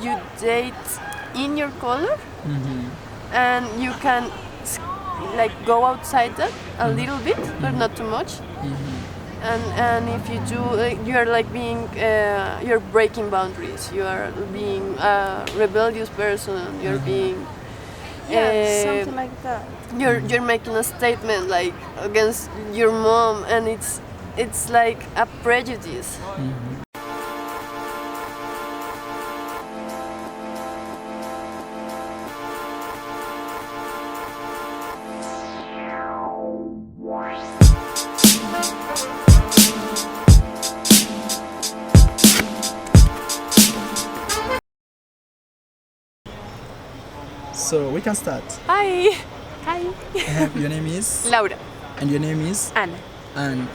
you date in your color, Mm-hmm. and you can like go outside that a little bit, but not too much. And if you do, you are like being you're breaking boundaries. You are being a rebellious person. You're being something like that. you're making a statement like against your mom, and it's like a prejudice. So we can start. Hi. Your name is? Laura. And your name is? Ana. And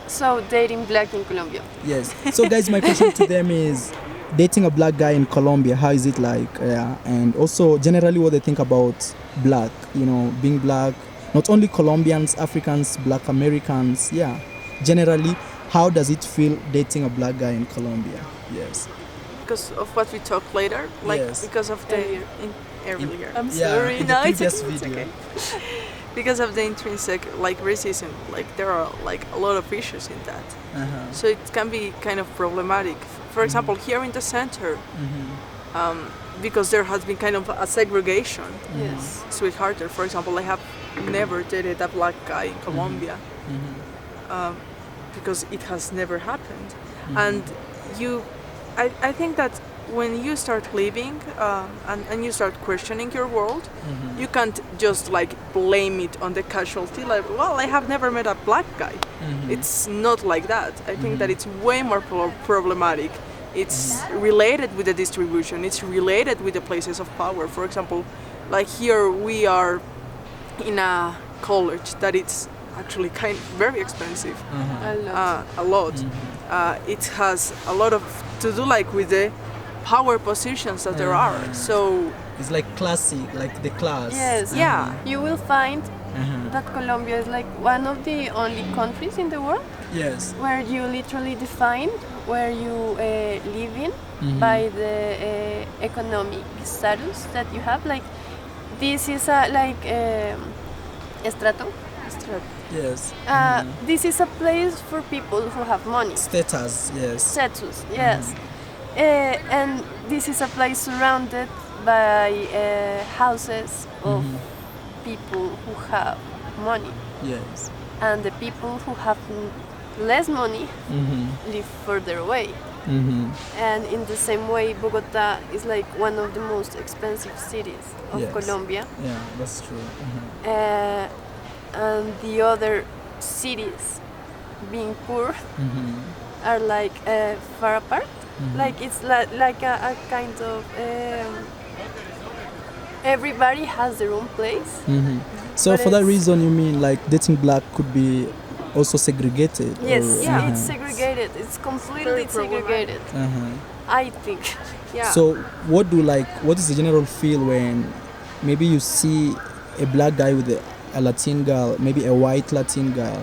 So dating black in Colombia. yes. So guys, my question to them is dating a black guy in Colombia, how is it like? And also generally what they think about black, being black, not only Colombians, Africans, black Americans, generally, how does it feel dating a black guy in Colombia? Yes. Because of what we talked later, Yes. because of the earlier. I'm Yeah, sorry. in the No, previous it's video. okay. Because of the intrinsic racism, there are a lot of issues in that. So it can be kind of problematic. For example, here in the center, because there has been kind of a segregation. Yes. It's way harder. For example, I have never dated a black guy in Colombia because it has never happened. And I think that when you start living and you start questioning your world, you can't just blame it on the casualty. Well, I have never met a black guy. It's not like that. I think that it's way more problematic. It's related with the distribution. It's related with the places of power. For example, here we are in a college that it's actually very expensive. A lot. It has a lot of to do with the power positions that there are. So it's like classy, like the class. Yes. yeah. You will find that Colombia is one of the only countries in the world Yes. where you literally define where you live in by the economic status that you have. This is a estrato. Yes. This is a place for people who have money. Status, yes. Status, yes. And this is a place surrounded by houses of people who have money. Yes. And the people who have less money live further away. And in the same way, Bogota is one of the most expensive cities of Yes. Colombia. Yeah, that's true. And the other cities, being poor, are far apart. It's like a kind of everybody has their own place. So But for that it's- reason, you mean dating black could be also segregated? Yes, or, it's segregated. It's completely Very problematic. segregated. I think. Yeah. So what is the general feel when maybe you see a black guy with a Latin girl, maybe a white Latin girl,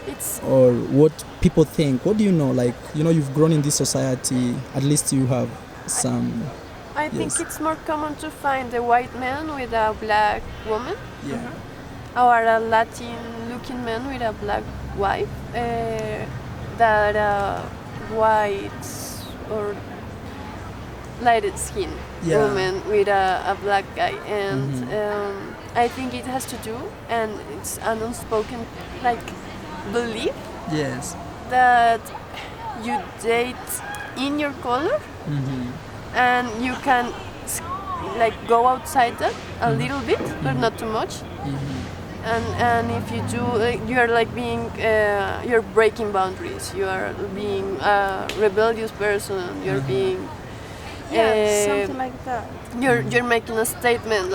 It's or what people think? What do you know? You've grown in this society, at least you have some. I think Yes. it's more common to find a white man with a black woman, Yeah. or a Latin-looking man with a black wife, than a white or lighted skin Yeah. woman with a black guy. And I think it has to do, and it's an unspoken belief Yes. that you date in your color, and you can go outside that a little bit, but not too much. And if you do, you are being you're breaking boundaries. You are being a rebellious person. You're being something like that. you're making a statement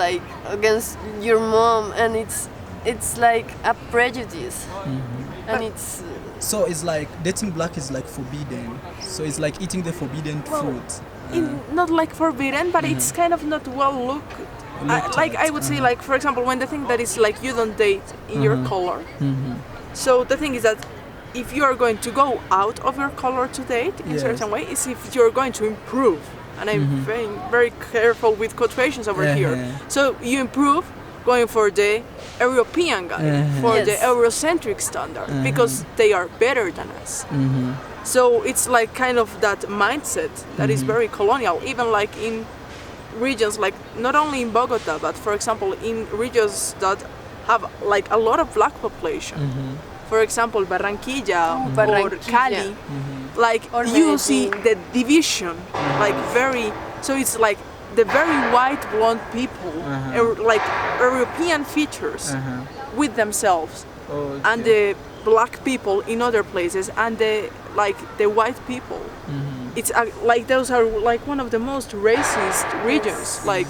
against your mom, and it's like a prejudice, and it's So it's dating black is forbidden. So it's eating the forbidden fruit. Not forbidden, but it's kind of not well looked. I would say, for example, when the thing that is you don't date in your color. So the thing is that if you are going to go out of your color to date in a certain way, is if you're going to improve and I'm being very careful with quotations over here. So you improve going for the European guy, for the Eurocentric standard, because they are better than us. So it's like kind of that mindset that is very colonial, even like in regions like not only in Bogota, but for example in regions that have like a lot of black population. For example, Barranquilla or Cali, like Or you see Medellin. the division, like very. So it's like the very white blonde people, like European features with themselves, and the black people in other places, and the white people. It's like those are like one of the most racist regions. Like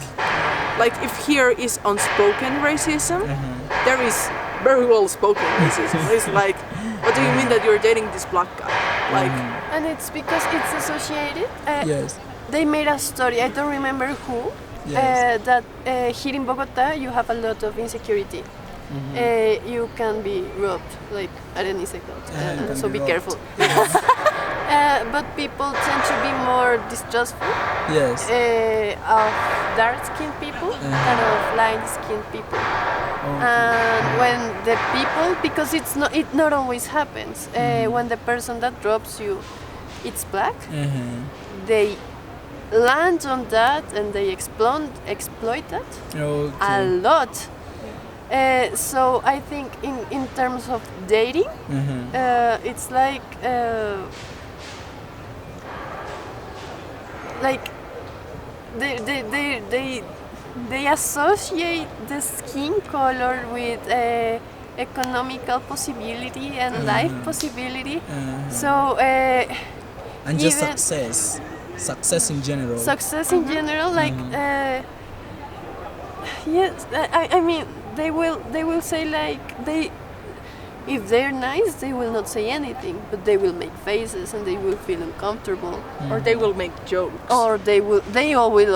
if here is unspoken racism, there is very well spoken racism. It's like, what do you mean that you're dating this black guy? Like, And it's because it's associated. Yes. They made a story, I don't remember who, Yes. that here in Bogota you have a lot of insecurity. You can be robbed, like at any second, you can so be be robbed. careful. But people tend to be more distrustful Yes. of dark-skinned people than of light-skinned people. And when the people, because it not always happens, when the person that drops you, it's black, they land on that and they exploit that a lot. So I think in terms of dating, it's like they associate the skin color with economical possibility and life possibility. So And just even success in general. success in general, like yes, I mean they will say like if they're nice they will not say anything, but they will make faces and they will feel uncomfortable, or they will make jokes. or they will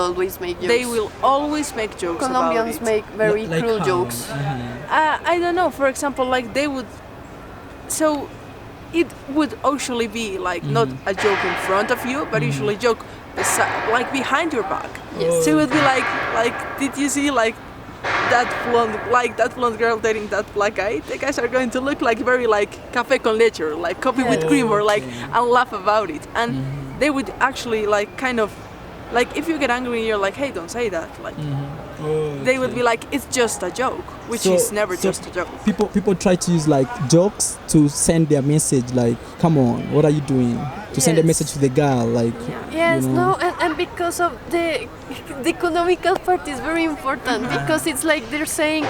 always make jokes. They will always make jokes Colombians about it. make very Like cruel how? jokes. I don't know. For example, like they would. So it would usually be like not a joke in front of you, but usually joke like behind your back. Yes. So it would be like, did you see like that blonde girl dating that black guy? The guys are going to look like very like café con leche, or like coffee with cream, or like and laugh about it, and they would actually like kind of like if you get angry, you're like, hey, don't say that. Like they would be like, it's just a joke, which is never just a joke. People try to use like jokes to send their message, like, come on, what are you doing? To send a Yes. message to the girl, like. Yes, you know. no, and because of the economical part is very important, because it's like they're saying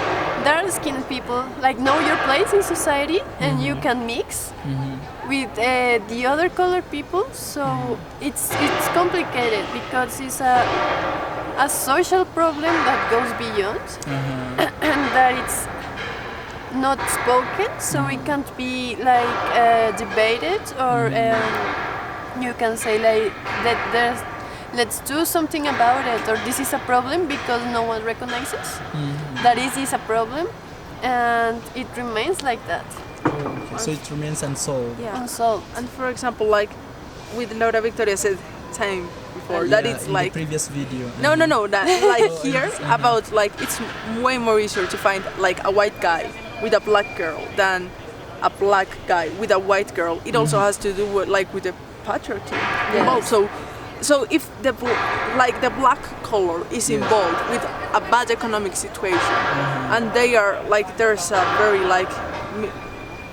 dark-skinned people like know your place in society and you can mix with the other color people. So it's complicated because it's a social problem that goes beyond and that it's not spoken, so it can't be like debated, or you can say like that let's do something about it, or this is a problem, because no one recognizes that it is a problem, and it remains like that, So it remains unsolved. Yeah. unsolved. And for example, like with Laura Victoria said time before, that it's in like the previous video. no, that like here about like it's way more easier to find like a white guy with a black girl than a black guy with a white girl. It also has to do with the patriarchy involved. So if the black color is involved with a bad economic situation, and they are like there's a very like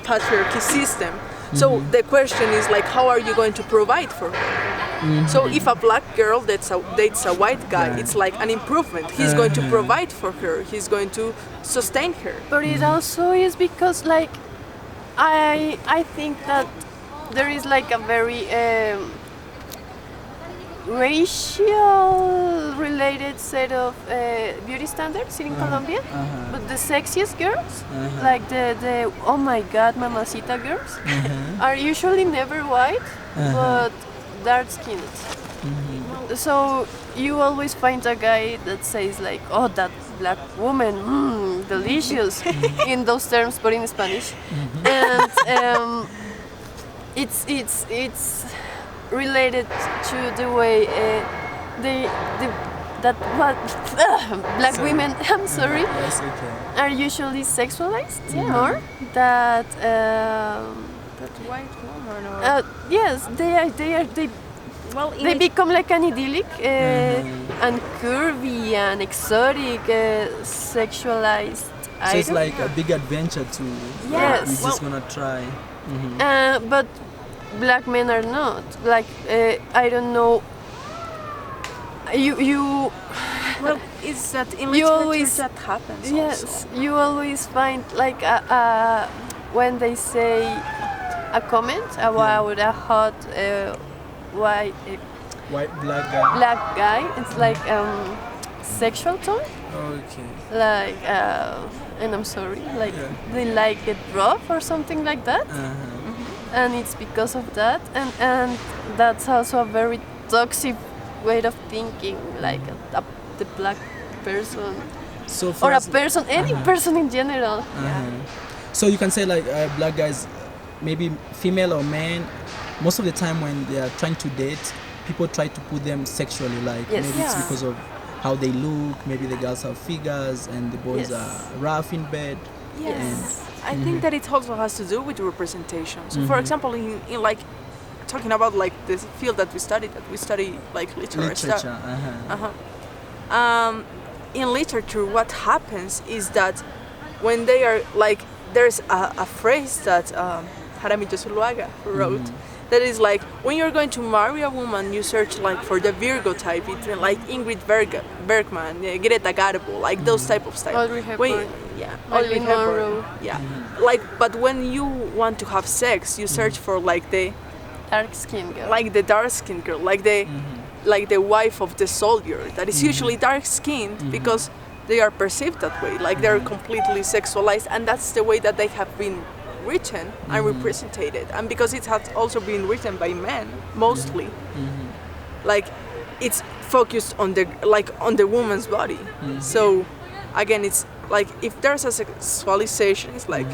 patriarchy system. So the question is like, how are you going to provide for her? So if a black girl dates a white guy, it's like an improvement. He's going to provide for her. He's going to sustain her. But it also is because like I think that there is like a very racial related set of beauty standards here in Colombia, but the sexiest girls, like the oh my god mamacita girls, are usually never white, but dark skinned. So you always find a guy that says like, oh, that black woman, delicious, in those terms, but in Spanish, and it's related to the way the that what black women, I'm sorry, Yes, okay. are usually sexualized more that That white woman or yes, they well, they become like an idyllic and curvy and exotic sexualized So it's item. like a big adventure to Yes. you're just gonna try. But black men are not like I don't know. You well, is that in You literature always- that happens? yes, Also? you always find like when they say a comment about a hot white White, black guy. black guy. It's like sexual tone. Okay. Like and I'm sorry, like Yeah. they like it rough or something like that, and it's because of that, and that's also a very toxic way of thinking, like the black person So for or a us- person, any person in general. So you can say like black guys, maybe female or man, most of the time when they are trying to date, people try to put them sexually. Like Yes. maybe it's Yeah. because of how they look. Maybe the girls have figures and the boys Yes. are rough in bed. Yes, I think that it also has to do with representation. So, for example, in like talking about like this field that we study like literature. Literature. In literature, what happens is that when they are like, there's a phrase that Jaramillo Zuluaga wrote. That is like when you're going to marry a woman, you search like for the Virgo type. It's like Ingrid Bergman, Greta Garbo, like those type of style. Audrey Hepburn. Yeah, Marilyn Audrey Hepburn. Monroe. Yeah, like but when you want to have sex, you search for like the Dark skin girl. like the dark skinned girl, like the wife of the soldier that is usually dark skinned because they are perceived that way, like they're completely sexualized, and that's the way that they have been written and represented, and because it has also been written by men mostly, like it's focused on the woman's body. So again, it's like if there's a sexualization, it's like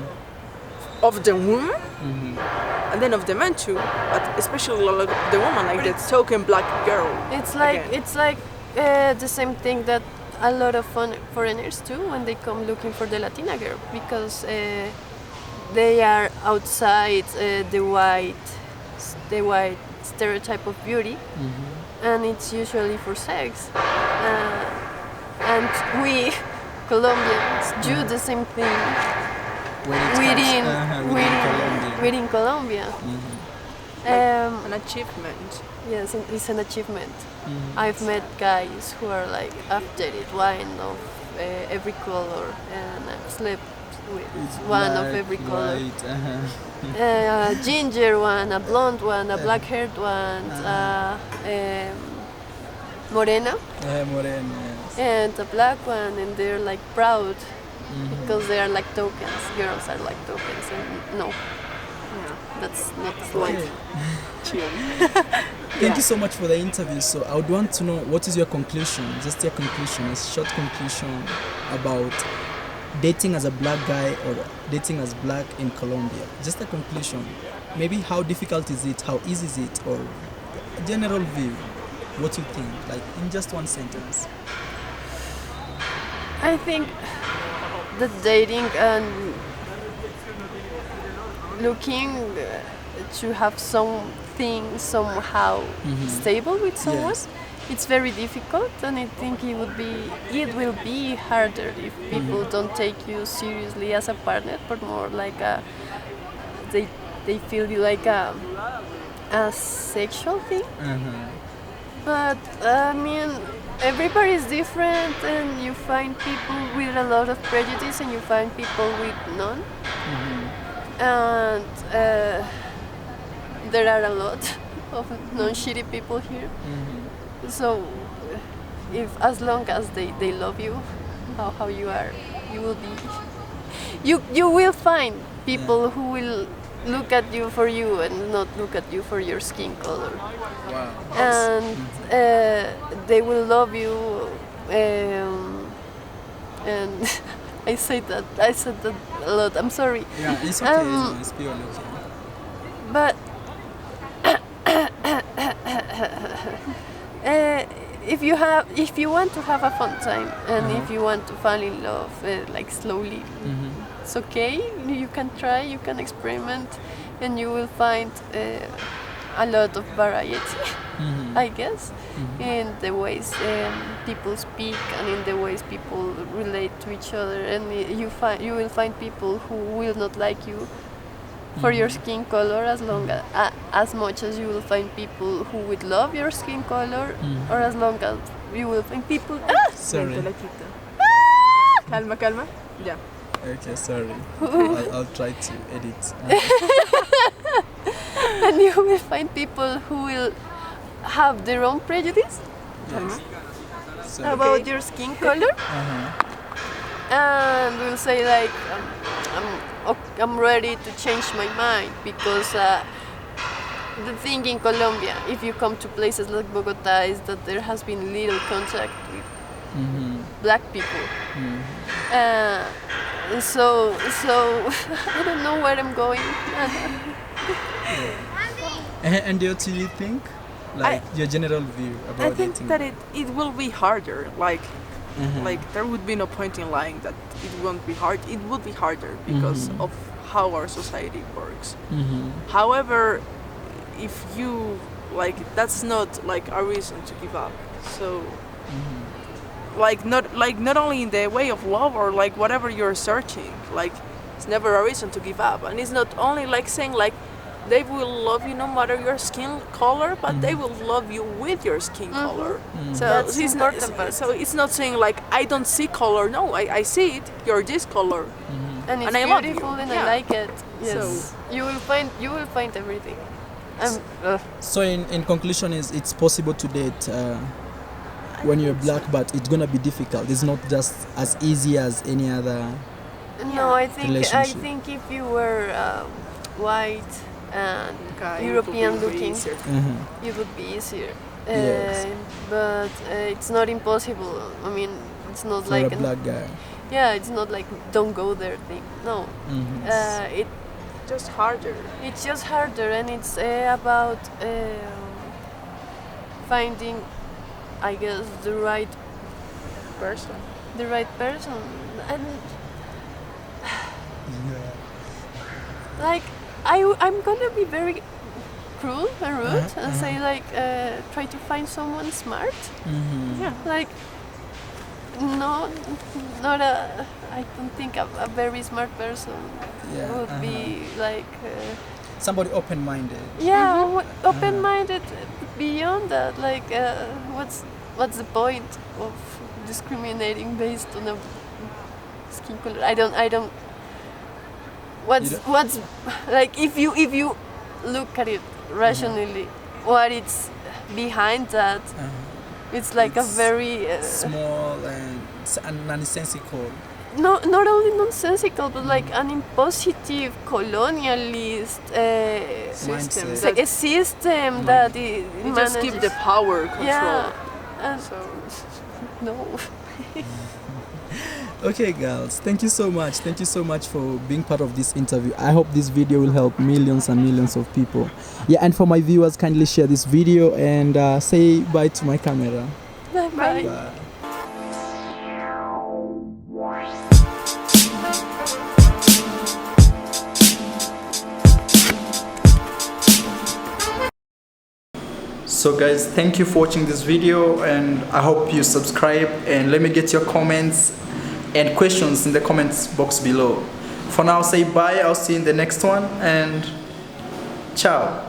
of the woman and then of the man too, but especially like the woman, like the token black girl. It's like again. the same thing that a lot of foreigners do when they come looking for the Latina girl, because they are outside the white stereotype of beauty, and it's usually for sex. And we Colombians do the same thing When it comes- within Colombia. An achievement. Yes, it's an achievement. I've met guys who are like updated wine of every color, and I've slept with It's one of black, every color. white, A ginger one, a blonde one, a black-haired one, morena, moreno, yes. and a black one, and they're like proud because they are like tokens. Girls are like tokens, and no, that's not like. Okay. Thank you so much for the interview. So I would want to know, what is your conclusion, just your conclusion, a short conclusion about dating as a black guy or dating as black in Colombia. Just a conclusion. Maybe how difficult is it, how easy is it, or a general view, what you think, like in just one sentence. I think that dating and looking to have something somehow stable with someone, Yes. it's very difficult, and I think it will be harder if people don't take you seriously as a partner, but more like they feel you like a sexual thing. But I mean, everybody's different, and you find people with a lot of prejudice, and you find people with none. And there are a lot of non-shitty people here. So, if as long as they love you, how you are, you will be. You will find people who will look at you for you and not look at you for your skin color. Wow. And they will love you, and I said that a lot. I'm sorry, Yeah, it's okay. It's purely okay. but if if you want to have a fun time and if you want to fall in love like slowly, it's okay. You can try, you can experiment, and you will find a lot of variety, I guess, in the ways people speak and in the ways people relate to each other. And you will find people who will not like you for your skin color as much as you will find people who would love your skin color, or as long as you will find people. Sorry. Calma, calma. Yeah. Okay, sorry. I'll try to edit. And you will find people who will have their own prejudice So, about your skin color, and will say like, I'm ready to change my mind because the thing in Colombia, if you come to places like Bogota, is that there has been little contact with black people. So I don't know where I'm going. and what do you think? Like your general view about I think dating? that it will be harder. Like there would be no point in lying that it won't be hard. It will be harder because of how our society works. However, if you like, that's not like a reason to give up. So not only in the way of love or like whatever you're searching, like it's never a reason to give up. And it's not only like saying like they will love you no matter your skin color, but they will love you with your skin color. So That's it's not, important part. so it's not saying like I don't see color. No, I see it. You're this color. And it's And I love you. beautiful, and Yeah. I like it. Yes, So- you will find everything. So in conclusion, is it's possible to date when you're black, but it's gonna be difficult. It's not just as easy as any other. No, I think Relationship. if you were white and Okay, European it will be way looking, easier. it would be easier. Yes. But it's not impossible. I mean, it's not For like a black guy. yeah, it's not like don't go there thing. No, Just harder. it's just harder, and it's about finding, I guess, the right Person. and like I'm gonna be very cruel and rude and say like try to find someone smart. Yeah. Like no, not a. I don't think a very smart person Yeah, would be like Somebody open-minded. open-minded. Beyond that, like what's the point of discriminating based on a skin color? I don't. What's like if you look at it rationally, what it's behind that? It's like It's a very small and nonsensical. not only nonsensical, but like an impositive colonialist System. Mindset. like a system that it You just keep the manages- power control. yeah, and So no. Okay, girls, thank you so much. Thank you so much for being part of this interview. I hope this video will help millions and millions of people. Yeah, and for my viewers, kindly share this video and say bye to my camera. Bye bye. Bye. So guys, thank you for watching this video, and I hope you subscribe, and let me get your comments and questions in the comments box below. For now, say bye. I'll see you in the next one, and ciao.